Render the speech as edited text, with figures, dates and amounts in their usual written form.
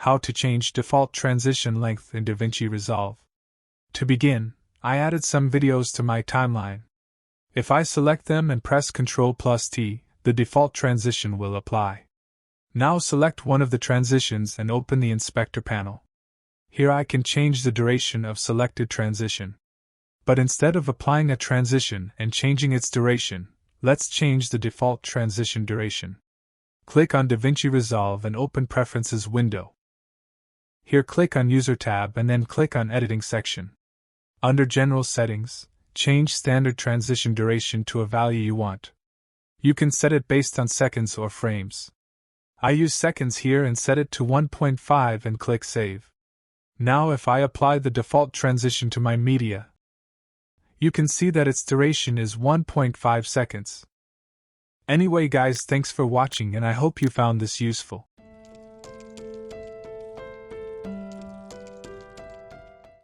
How to change default transition length in Davinci Resolve. To begin, I added some videos to my timeline. If I select them and press Ctrl+T, the default transition will apply. Now select one of the transitions and open the inspector panel. Here I can change the duration of selected transition. But instead of applying a transition and changing its duration, let's change the default transition duration. Click on Davinci Resolve and open Preferences window. Here click on User tab and then click on Editing section. Under General Settings, change standard transition duration to a value you want. You can set it based on seconds or frames. I use seconds here and set it to 1.5 and click Save. Now if I apply the default transition to my media, you can see that its duration is 1.5 seconds. Anyway guys, thanks for watching and I hope you found this useful.